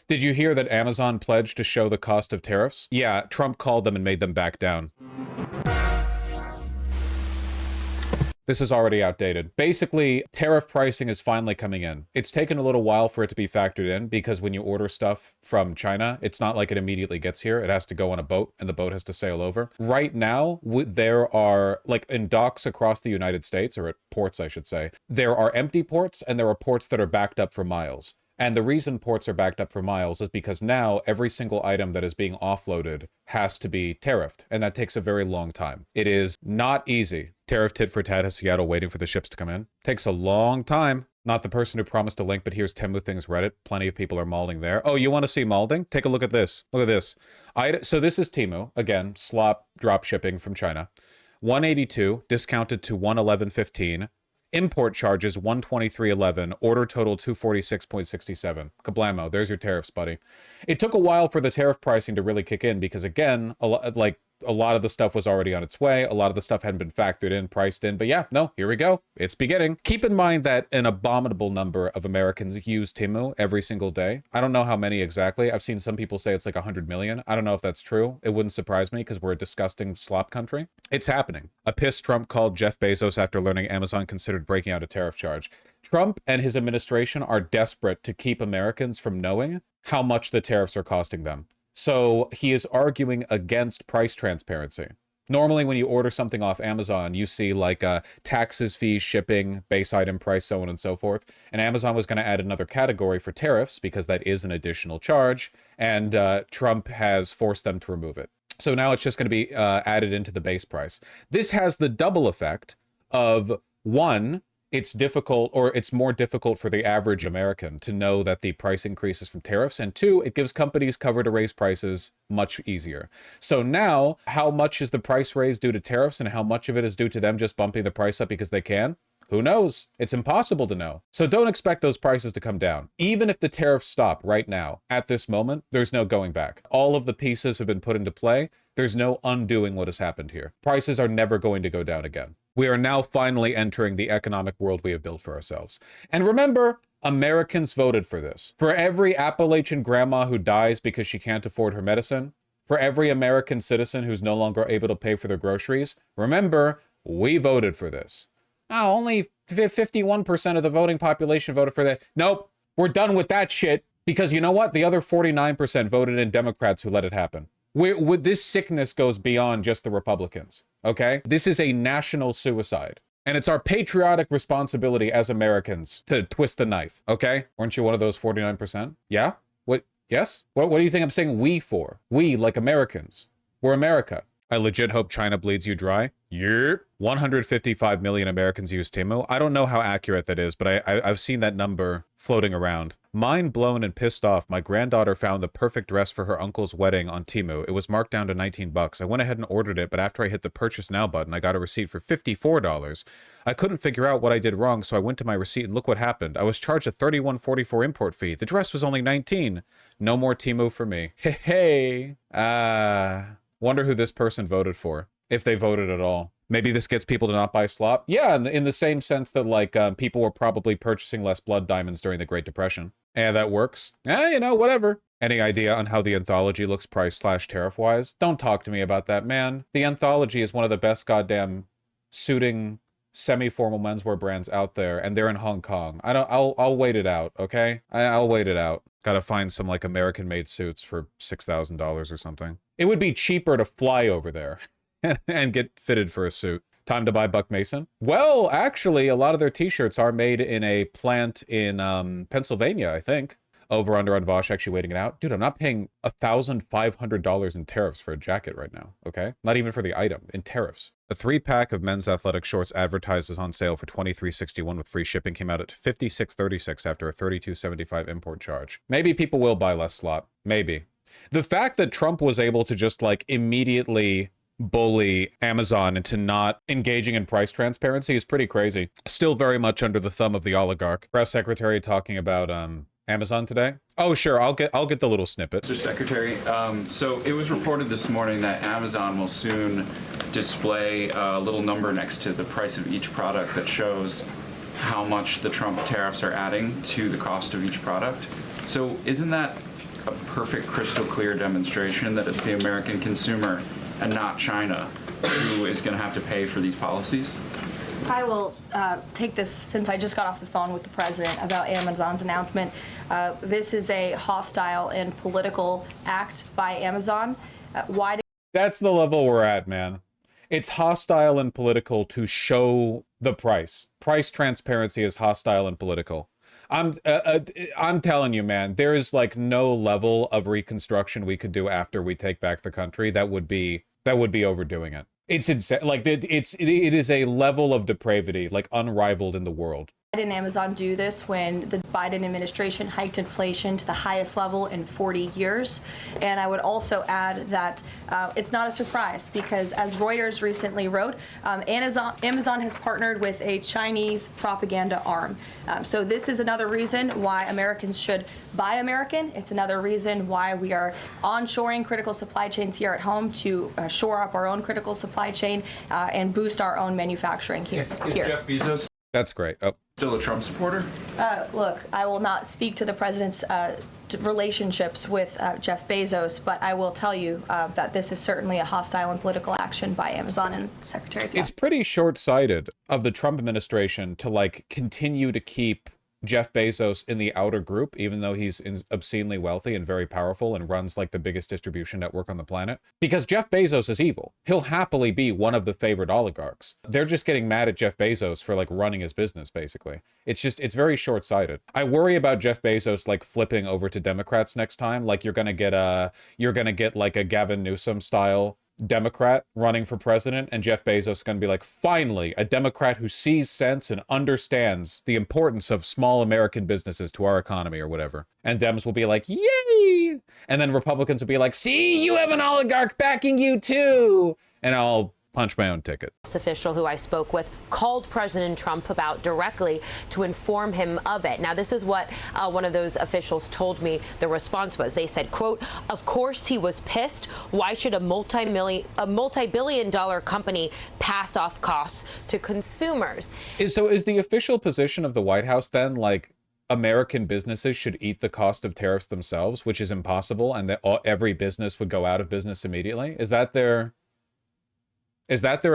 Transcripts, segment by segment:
Did you hear that Amazon pledged to show the cost of tariffs? Yeah, Trump called them and made them back down. This is already outdated. Basically, tariff pricing is finally coming in. It's taken a little while for it to be factored in because when you order stuff from China, it's not like it immediately gets here. It has to go on a boat and the boat has to sail over. Right now, there are, like in docks across the United States, or at ports, I should say, there are empty ports and there are ports that are backed up for miles. And the reason ports are backed up for miles is because now every single item that is being offloaded has to be tariffed, and that takes a very long time. It is not easy. Tariff tit for tat has Seattle waiting for the ships to come in. Takes a long time. Not the person who promised a link, but here's Temu Things Reddit. Plenty of people are malding there. Oh, you want to see malding? Take a look at this. Look at this. So this is Temu. Again, slop drop shipping from China. 182, discounted to 111.15. Import charges 123.11, order total 246.67. Kablamo, there's your tariffs, buddy. It took a while for the tariff pricing to really kick in because again, a lot of the stuff was already on its way. A lot of the stuff hadn't been factored in, priced in, but yeah, no, here we go. It's beginning. Keep in mind that an abominable number of Americans use Temu every single day. I don't know how many exactly. I've seen some people say it's like 100 million. I don't know if that's true. It wouldn't surprise me because we're a disgusting slop country. It's happening. A pissed Trump called Jeff Bezos after learning Amazon considered breaking out a tariff charge. Trump and his administration are desperate to keep Americans from knowing how much the tariffs are costing them. So he is arguing against price transparency. Normally, when you order something off Amazon, you see like taxes, fees, shipping, base item price, so on and so forth. And Amazon was going to add another category for tariffs because that is an additional charge. And Trump has forced them to remove it. So now it's just going to be added into the base price. This has the double effect of, one, it's difficult, or it's more difficult for the average American to know that the price increase is from tariffs. And two, it gives companies cover to raise prices much easier. So now, how much is the price raise due to tariffs and how much of it is due to them just bumping the price up because they can? Who knows? It's impossible to know. So don't expect those prices to come down. Even if the tariffs stop right now, at this moment, there's no going back. All of the pieces have been put into play. There's no undoing what has happened here. Prices are never going to go down again. We are now finally entering the economic world we have built for ourselves. And remember, Americans voted for this. For every Appalachian grandma who dies because she can't afford her medicine, for every American citizen who's no longer able to pay for their groceries, remember, we voted for this. Oh, only 51% of the voting population voted for that. Nope, we're done with that shit because you know what? The other 49% voted in Democrats who let it happen. This sickness goes beyond just the Republicans, okay? This is a national suicide. And it's our patriotic responsibility as Americans to twist the knife, okay? Weren't you one of those 49%? Yeah? What? Yes? What do you think I'm saying we for? We, like Americans. We're America. I legit hope China bleeds you dry. Yep. 155 million Americans use Temu. I don't know how accurate that is, but I've seen that number floating around. Mind blown and pissed off, my granddaughter found the perfect dress for her uncle's wedding on Temu. It was marked down to 19 bucks. I went ahead and ordered it, but after I hit the purchase now button, I got a receipt for $54. I couldn't figure out what I did wrong, so I went to my receipt and look what happened. I was charged a $31.44 import fee. The dress was only 19. No more Temu for me. Hey. Wonder who this person voted for, if they voted at all. Maybe this gets people to not buy slop? Yeah, in the same sense that, like, people were probably purchasing less blood diamonds during the Great Depression. Yeah, that works. You know, whatever. Any idea on how the Anthology looks price/tariff-wise? Don't talk to me about that, man. The Anthology is one of the best goddamn suiting semi-formal menswear brands out there, and they're in Hong Kong. I'll wait it out, okay? I'll wait it out. Gotta find some, like, American-made suits for $6,000 or something. It would be cheaper to fly over there and get fitted for a suit. Time to buy Buck Mason? Well, actually, a lot of their t-shirts are made in a plant in Pennsylvania, I think. Over under on Vosh actually waiting it out. Dude, I'm not paying $1,500 in tariffs for a jacket right now, okay? Not even for the item, in tariffs. A 3-pack of men's athletic shorts advertises on sale for $23.61 with free shipping came out at $56.36 after a $32.75 import charge. Maybe people will buy less slop. Maybe. The fact that Trump was able to just, like, immediately bully Amazon into not engaging in price transparency is pretty crazy. Still very much under the thumb of the oligarch. Press secretary talking about, Amazon today? Oh, sure. I'll get the little snippet. Mr. Secretary, so it was reported this morning that Amazon will soon display a little number next to the price of each product that shows how much the Trump tariffs are adding to the cost of each product. So isn't that a perfect crystal clear demonstration that it's the American consumer and not China who is going to have to pay for these policies? I will take this, since I just got off the phone with the president about Amazon's announcement. This is a hostile and political act by Amazon. That's the level we're at, man. It's hostile and political to show the price. Price transparency is hostile and political. I'm telling you, man, there is like no level of reconstruction we could do after we take back the country that would be overdoing it. It's insane. Like it is a level of depravity like unrivaled in the world. Why didn't Amazon do this when the Biden administration hiked inflation to the highest level in 40 years? And I would also add that it's not a surprise because, as Reuters recently wrote, Amazon has partnered with a Chinese propaganda arm. So this is another reason why Americans should buy American. It's another reason why we are onshoring critical supply chains here at home to shore up our own critical supply chain and boost our own manufacturing here. Is Jeff Bezos That's great. Oh. still a Trump supporter? Look, I will not speak to the president's relationships with Jeff Bezos, but I will tell you that this is certainly a hostile and political action by Amazon and Secretary of It's pretty short-sighted of the Trump administration to like continue to keep Jeff Bezos in the outer group, even though he's obscenely wealthy and very powerful and runs like the biggest distribution network on the planet. Because Jeff Bezos is evil. He'll happily be one of the favored oligarchs. They're just getting mad at Jeff Bezos for like running his business, basically. It's very short-sighted. I worry about Jeff Bezos like flipping over to Democrats next time. Like you're gonna get like a Gavin Newsom style Democrat running for president, and Jeff Bezos is going to be like, finally, a Democrat who sees sense and understands the importance of small American businesses to our economy or whatever. And Dems will be like, yay! And then Republicans will be like, see, you have an oligarch backing you too! And I'll punch my own ticket. Official who I spoke with called President Trump about directly to inform him of it. Now, this is what one of those officials told me the response was. They said, quote, of course he was pissed. Why should a multi-billion-dollar company pass off costs to consumers? Is the official position of the White House then like American businesses should eat the cost of tariffs themselves, which is impossible, and that every business would go out of business immediately? Is that their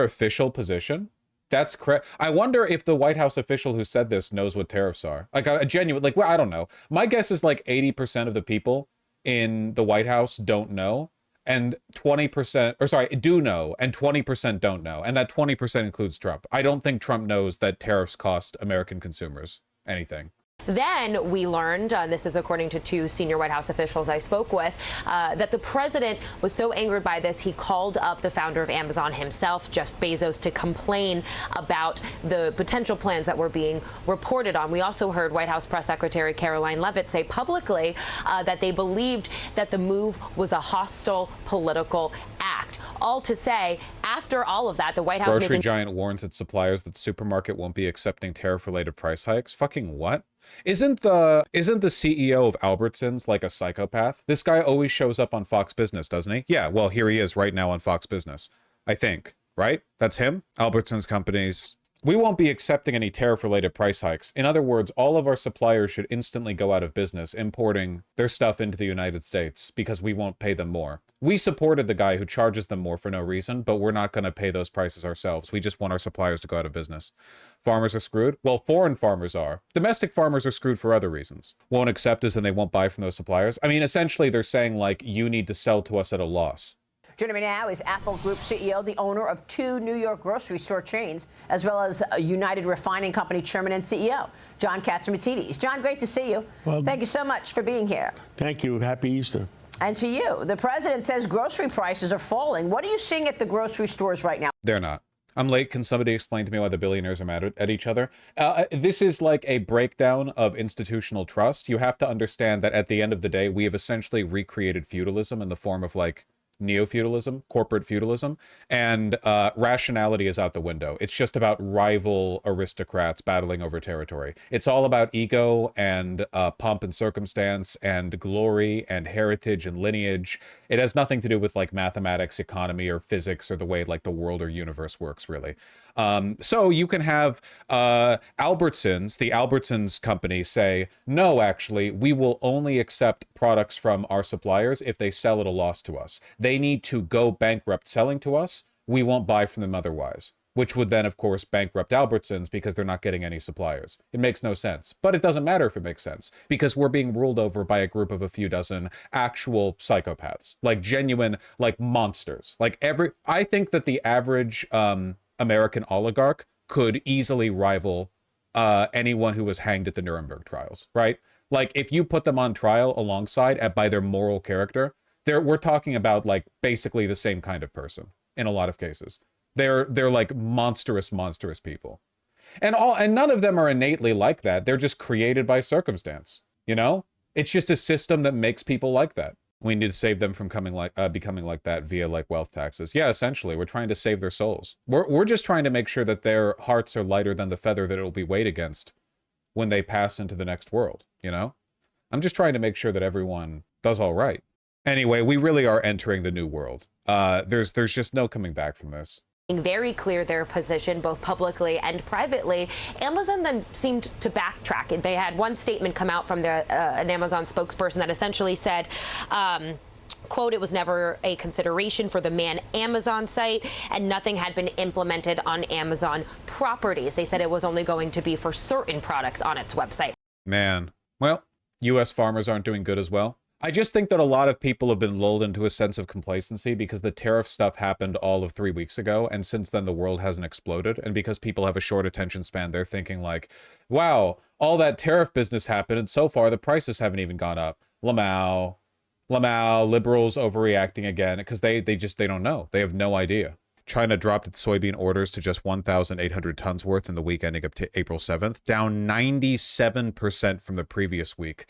official position? That's correct. I wonder if the White House official who said this knows what tariffs are. Like a genuine, like, well, I don't know. My guess is like 80% of the people in the White House don't know, and 20%, or sorry, do know, and 20% don't know. And that 20% includes Trump. I don't think Trump knows that tariffs cost American consumers anything. Then we learned, and this is according to two senior White House officials I spoke with, that the president was so angered by this, he called up the founder of Amazon himself, Jeff Bezos, to complain about the potential plans that were being reported on. We also heard White House Press Secretary Caroline Leavitt say publicly that they believed that the move was a hostile political act. All to say, after all of that, the White House... Grocery giant warns its suppliers that supermarket won't be accepting tariff-related price hikes. Fucking what? Isn't the CEO of Albertsons like a psychopath? This guy always shows up on Fox Business, doesn't he? Yeah, well, here he is right now on Fox Business. I think, right? That's him? Albertsons companies. We won't be accepting any tariff-related price hikes. In other words, all of our suppliers should instantly go out of business importing their stuff into the United States because we won't pay them more. We supported the guy who charges them more for no reason, but we're not going to pay those prices ourselves. We just want our suppliers to go out of business. Farmers are screwed? Well, foreign farmers are. Domestic farmers are screwed for other reasons. Won't accept us and they won't buy from those suppliers. I mean, essentially, they're saying, like, you need to sell to us at a loss. Joining me now is Apple Group CEO, the owner of 2 New York grocery store chains, as well as United Refining Company chairman and CEO, John Catsimatidis. John, great to see you. Well, thank you so much for being here. Thank you. Happy Easter. And to you, the president says grocery prices are falling. What are you seeing at the grocery stores right now? They're not. I'm late. Can somebody explain to me why the billionaires are mad at each other? This is like a breakdown of institutional trust. You have to understand that at the end of the day, we have essentially recreated feudalism in the form of like neo-feudalism, corporate feudalism, and rationality is out the window. It's just about rival aristocrats battling over territory. It's all about ego and pomp and circumstance and glory and heritage and lineage. It has nothing to do with like mathematics, economy, or physics, or the way like the world or universe works, really. So you can have Albertsons, the Albertsons company, say, no, actually, we will only accept products from our suppliers if they sell at a loss to us. They need to go bankrupt selling to us. We won't buy from them otherwise, which would then, of course, bankrupt Albertsons because they're not getting any suppliers. It makes no sense. But it doesn't matter if it makes sense, because we're being ruled over by a group of a few dozen actual psychopaths, like genuine, like monsters. Like I think that the average American oligarch could easily rival anyone who was hanged at the Nuremberg trials, right? Like, if you put them on trial alongside by their moral character, we're talking about like basically the same kind of person in a lot of cases. They're like monstrous people, and none of them are innately like that. They're just created by circumstance. You know, it's just a system that makes people like that. We need to save them from becoming like that via like wealth taxes. Yeah, essentially, we're trying to save their souls. We're just trying to make sure that their hearts are lighter than the feather that it will be weighed against when they pass into the next world. You know, I'm just trying to make sure that everyone does all right. Anyway, we really are entering the new world. There's just no coming back from this. Very clear their position, both publicly and privately. Amazon then seemed to backtrack. They had one statement come out from an Amazon spokesperson that essentially said, quote, it was never a consideration for the Man Amazon site, and nothing had been implemented on Amazon properties. They said it was only going to be for certain products on its website. Man, well, U.S. farmers aren't doing good as well. I just think that a lot of people have been lulled into a sense of complacency because the tariff stuff happened all of 3 weeks ago, and since then the world hasn't exploded, and because people have a short attention span, they're thinking like, wow, all that tariff business happened, and so far the prices haven't even gone up. Lamau, liberals overreacting again, because they don't know. They have no idea. China dropped its soybean orders to just 1,800 tons worth in the week ending up to April 7th, down 97% from the previous week.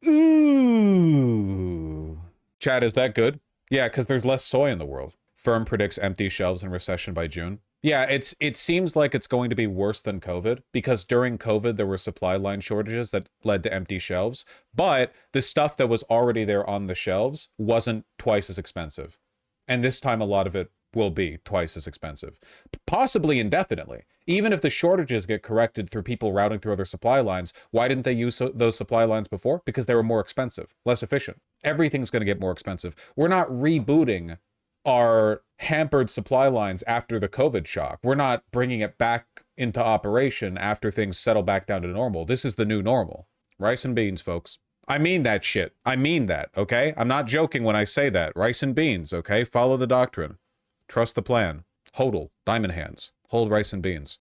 Ooh. Chad, is that good? Yeah, because there's less soy in the world. Firm predicts empty shelves and recession by June. Yeah, it seems like it's going to be worse than COVID, because during COVID there were supply line shortages that led to empty shelves, but the stuff that was already there on the shelves wasn't twice as expensive. And this time a lot of it will be twice as expensive, possibly indefinitely. Even if the shortages get corrected through people routing through other supply lines, why didn't they use those supply lines before? Because they were more expensive, less efficient. Everything's going to get more expensive. We're not rebooting our hampered supply lines after the COVID shock. We're not bringing it back into operation after things settle back down to normal. This is the new normal. Rice and beans, folks. I mean that shit. I mean that, okay? I'm not joking when I say that. Rice and beans, okay? Follow the doctrine. Trust the plan. HODL, diamond hands. Hold rice and beans.